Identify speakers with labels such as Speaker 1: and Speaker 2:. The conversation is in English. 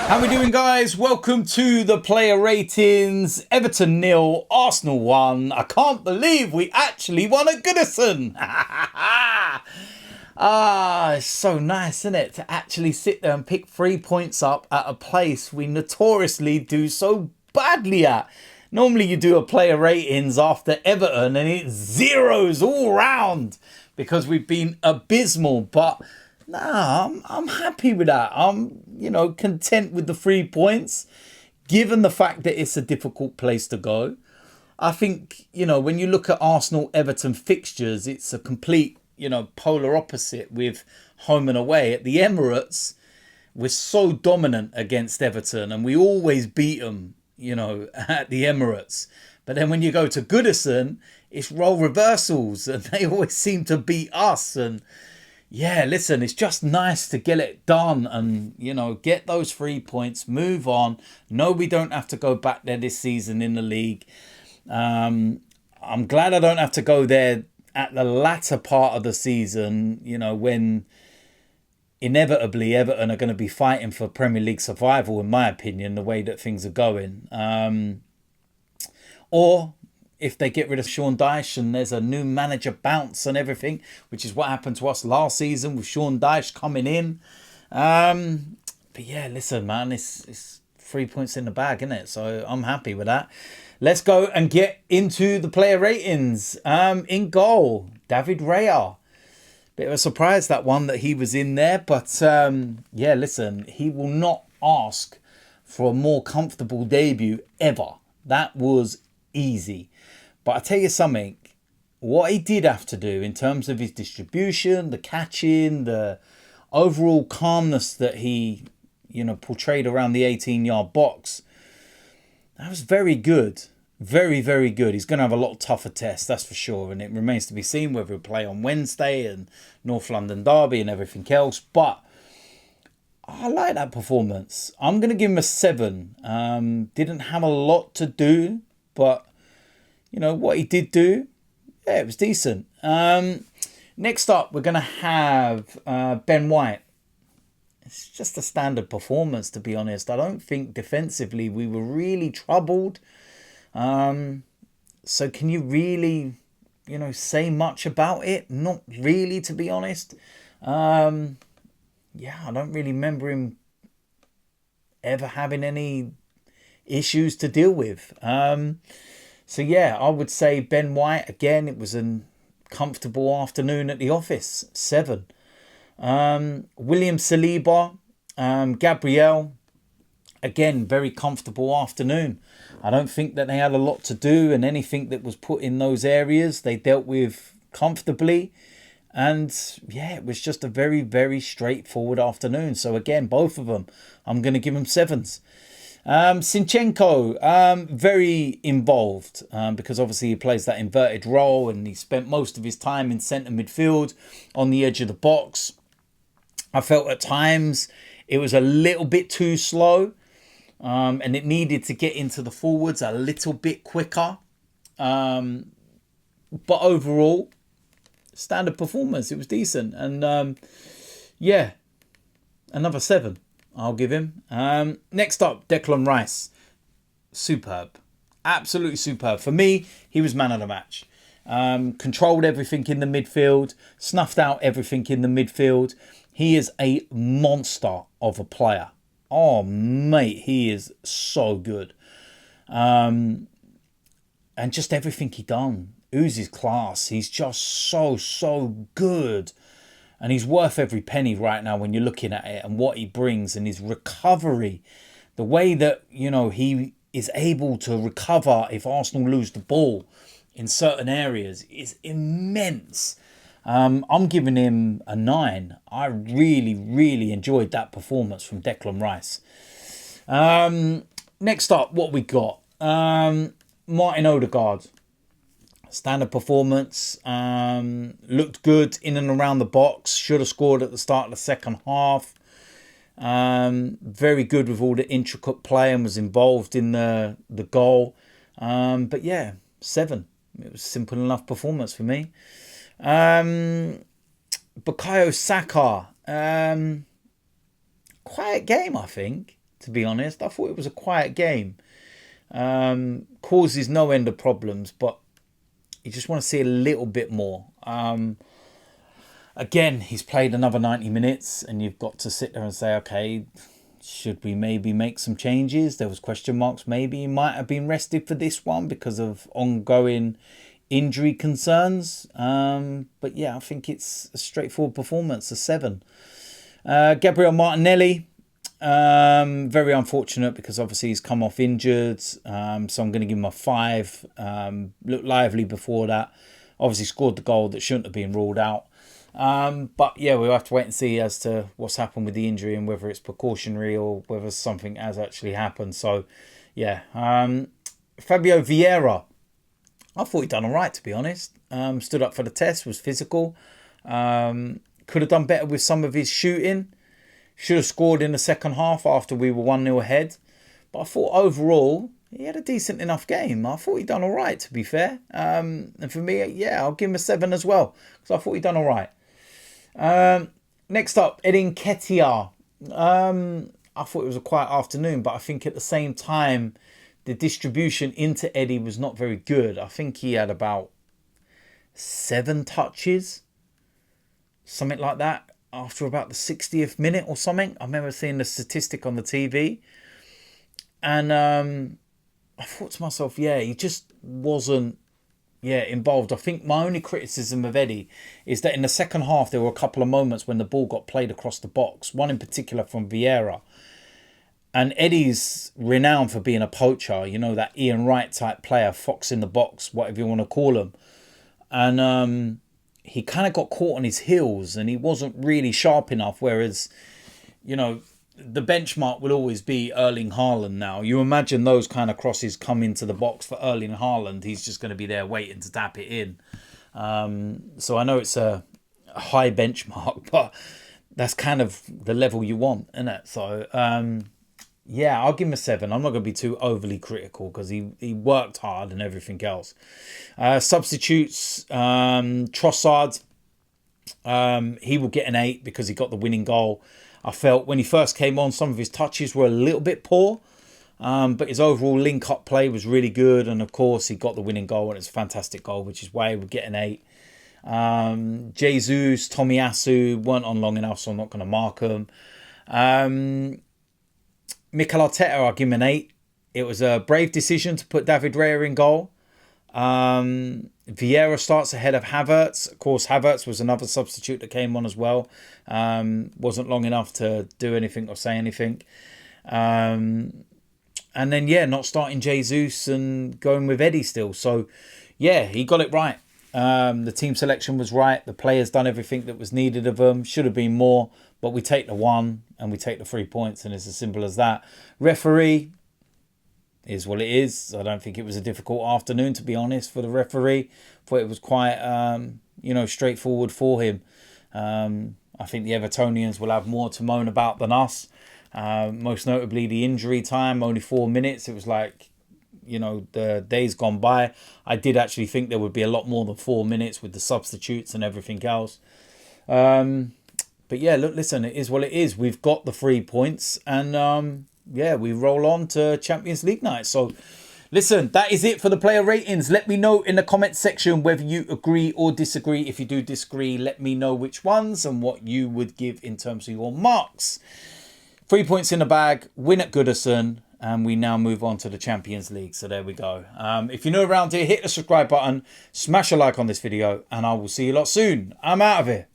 Speaker 1: How we doing, guys? Welcome to the player ratings. Everton 0, Arsenal 1. I can't believe we actually won at Goodison. It's so nice, isn't it, to actually sit there and pick 3 points up at a place we notoriously do so badly at. Normally you do a player ratings after Everton and it zeros all round because we've been abysmal, but nah, I'm happy with that. I'm, content with the 3 points, given the fact that it's a difficult place to go. I think, when you look at Arsenal-Everton fixtures, it's a complete, polar opposite with home and away. At the Emirates, we're so dominant against Everton and we always beat them, at the Emirates. But then when you go to Goodison, it's role reversals and they always seem to beat us. And yeah, listen, it's just nice to get it done and, get those 3 points, move on. No, we don't have to go back there this season in the league. I'm glad I don't have to go there at the latter part of the season, when inevitably Everton are going to be fighting for Premier League survival, in my opinion, the way that things are going. Or if they get rid of Sean Dyche and there's a new manager bounce and everything, which is what happened to us last season with Sean Dyche coming in. But yeah, listen, man, it's 3 points in the bag, isn't it? So I'm happy with that. Let's go and get into the player ratings. In goal, David Raya. Bit of a surprise, that one, that he was in there. But yeah, listen, he will not ask for a more comfortable debut ever. That was easy. But I tell you something, what he did have to do in terms of his distribution, the catching, the overall calmness that he, portrayed around the 18-yard box, that was very good. Very, very good. He's going to have a lot tougher tests, that's for sure. And it remains to be seen whether he'll play on Wednesday and North London Derby and everything else. But I like that performance. I'm going to give him a 7. Didn't have a lot to do, but what he did do, yeah, it was decent. Next up, we're going to have Ben White. It's just a standard performance, to be honest. I don't think defensively we were really troubled. So can you really, say much about it? Not really, to be honest. Yeah, I don't really remember him ever having any issues to deal with. So yeah, I would say Ben White, again, it was a comfortable afternoon at the office, 7. William Saliba, Gabriel, again, very comfortable afternoon. I don't think that they had a lot to do, and anything that was put in those areas, they dealt with comfortably. And yeah, it was just a very, very straightforward afternoon. So again, both of them, I'm going to give them 7s. Zinchenko, very involved, because obviously he plays that inverted role and he spent most of his time in centre midfield on the edge of the box. I felt at times it was a little bit too slow, and it needed to get into the forwards a little bit quicker. But overall, standard performance. It was decent. And yeah, another 7 I'll give him. Next up, Declan Rice. Superb. Absolutely superb. For me, he was man of the match. Controlled everything in the midfield. Snuffed out everything in the midfield. He is a monster of a player. Oh, mate, he is so good. And just everything he done. Oozes class. He's just so good. And he's worth every penny right now when you're looking at it and what he brings and his recovery. The way that, he is able to recover if Arsenal lose the ball in certain areas is immense. I'm giving him a 9. I really, really enjoyed that performance from Declan Rice. Next up, what we got? Martin Odegaard. Standard performance. Looked good in and around the box. Should have scored at the start of the second half. Very good with all the intricate play and was involved in the goal. But yeah, 7. It was simple enough performance for me. Bukayo Saka. Quiet game, I think. to be honest. I thought it was a quiet game. Causes no end of problems, but you just want to see a little bit more. Again, he's played another 90 minutes and you've got to sit there and say, okay, should we maybe make some changes? There was question marks. Maybe he might have been rested for this one because of ongoing injury concerns. But yeah, I think it's a straightforward performance, a 7. Gabriel Martinelli, very unfortunate because obviously he's come off injured. So I'm going to give him a 5. Looked lively before that. Obviously scored the goal that shouldn't have been ruled out. But yeah, we'll have to wait and see as to what's happened with the injury and whether it's precautionary or whether something has actually happened. So yeah, Fabio Vieira, I thought he'd done all right, to be honest. Stood up for the test, was physical. Could have done better with some of his shooting. Should have scored in the second half after we were 1-0 ahead. But I thought overall, he had a decent enough game. I thought he'd done all right, to be fair. And for me, yeah, I'll give him a 7 as well. Because I thought he'd done all right. Next up, nketiah. I thought it was a quiet afternoon, but I think at the same time, the distribution into Eddie was not very good. I think he had about 7 touches, something like that, after about the 60th minute or something. I remember seeing the statistic on the TV. And I thought to myself, yeah, he just wasn't involved. I think my only criticism of Eddie is that in the second half, there were a couple of moments when the ball got played across the box. One in particular from Vieira. And Eddie's renowned for being a poacher. You know, that Ian Wright type player, fox in the box, whatever you want to call him. And he kind of got caught on his heels and he wasn't really sharp enough. Whereas, you know, the benchmark will always be Erling Haaland now. You imagine those kind of crosses come into the box for Erling Haaland. He's just going to be there waiting to tap it in. So I know it's a high benchmark, but that's kind of the level you want, isn't it? So, yeah, I'll give him a 7. I'm not going to be too overly critical because he worked hard and everything else. Substitutes, Trossard, he will get an 8 because he got the winning goal. I felt when he first came on, some of his touches were a little bit poor. But his overall link-up play was really good. And, of course, he got the winning goal. And it's a fantastic goal, which is why he would get an 8. Jesus, Tomiyasu weren't on long enough, so I'm not going to mark them. Mikel Arteta, I'll give him an 8. It was a brave decision to put David Raya in goal. Vieira starts ahead of Havertz. Of course, Havertz was another substitute that came on as well. Wasn't long enough to do anything or say anything. And then, yeah, not starting Jesus and going with Eddie still. So, yeah, he got it right. The team selection was right. The players done everything that was needed of them. Should have been more, but we take the 1 and we take the 3 points, and it's as simple as that. Referee is what it is. I don't think it was a difficult afternoon, to be honest, for the referee. Thought it was quite, straightforward for him. I think the Evertonians will have more to moan about than us. Most notably the injury time, only 4 minutes. It was like, the days gone by. I did actually think there would be a lot more than 4 minutes with the substitutes and everything else. But yeah, look, listen, it is what it is. We've got the 3 points and we roll on to Champions League night. So listen, that is it for the player ratings. Let me know in the comment section whether you agree or disagree. If you do disagree, let me know which ones and what you would give in terms of your marks. 3 points in the bag, win at Goodison, and we now move on to the Champions League. So there we go. If you're new around here, hit the subscribe button, smash a like on this video, and I will see you lot soon. I'm out of here.